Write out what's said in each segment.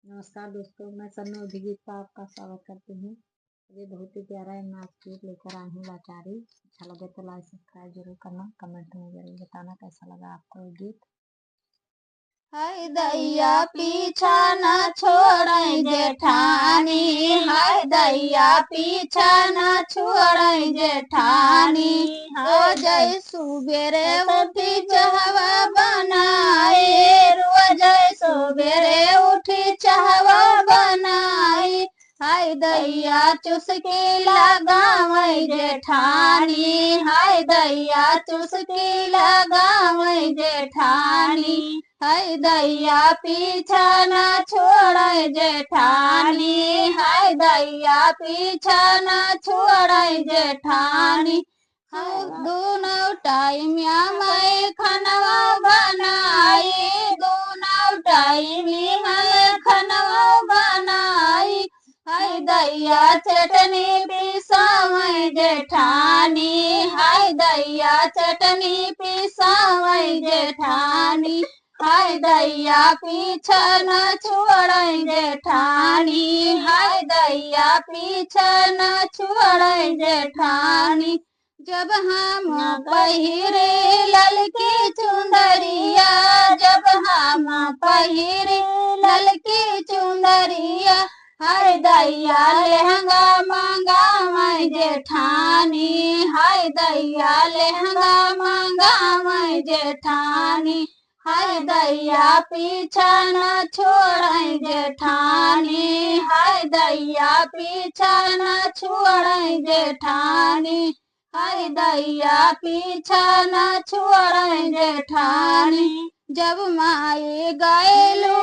नमस्कार दोस्तों, मैं सन्नू अभिजीत का आपका स्वागत करती हूँ। ये बहुत ही प्यारा है नाच गीत लेकर आई हूँ लाचारी। अच्छा लगे तो लाइक सब्सक्राइब जरूर करना, कमेंट में जरूर बताना कैसा लगा आपको ये गीत। हाय दैया पीछा न छोड़ै जेठानी, हाय दैया पीछा न छोड़ै जेठानी। हो जाय सुबेरे उठी चाहवा बनाए, रोज सुबेरे उठी चाहवा बनाई। हाय दैया चुस्की लगावै जेठानी, हाय दैया चुस्की लगावै जेठानी। हाय दैया पीछा न छोड़ै जेठानी, हाय दैया पीछा न छोड़ै जेठानी। दोनों टाइम मैं खनवा बनाई, दोनों टाइम मैं खनवा बनाई। हाय दैया चटनी पिसावै जेठानी, हाय दैया चटनी पिसावै जेठानी। हाय दैया पीछा न छोड़ै जेठानी, हाय दैया पीछा न छोड़ै जेठानी। जब हम पहिरे ललकी चुंदरिया, जब हम पहिरे ललकी चुंदरिया। हाय दैया लहंगा मंगावै जेठानी, हाय दैया लहंगा मंगावै जेठानी। हाय दैया पीछा न छोड़ै जेठानी, हाय दैया पीछा न छोड़ै जेठानी। हाय दैया पीछा न छोड़ै जेठानी। जब माई गैलू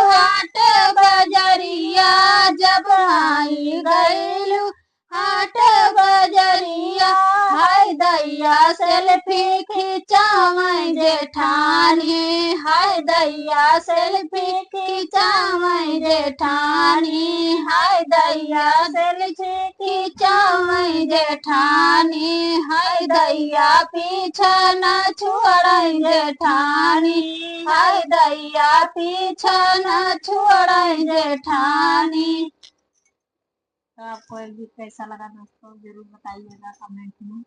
हाट बजरिया, जब माई गैलू हाट बजरिया। हाय दैया सेल्फी खिंचावै जेठानी, हाय दैया सेल्फी खिंचावै जेठानी। हाय दैया सेल्फी खिंचावै जेठानी। हाय दैया पीछा न छोड़ै जेठानी, हाय दैया पीछा न छोड़ै जेठानी। तो आपको ये गीत कैसा लगा दोस्तों, जरूर बताइएगा कमेंट में।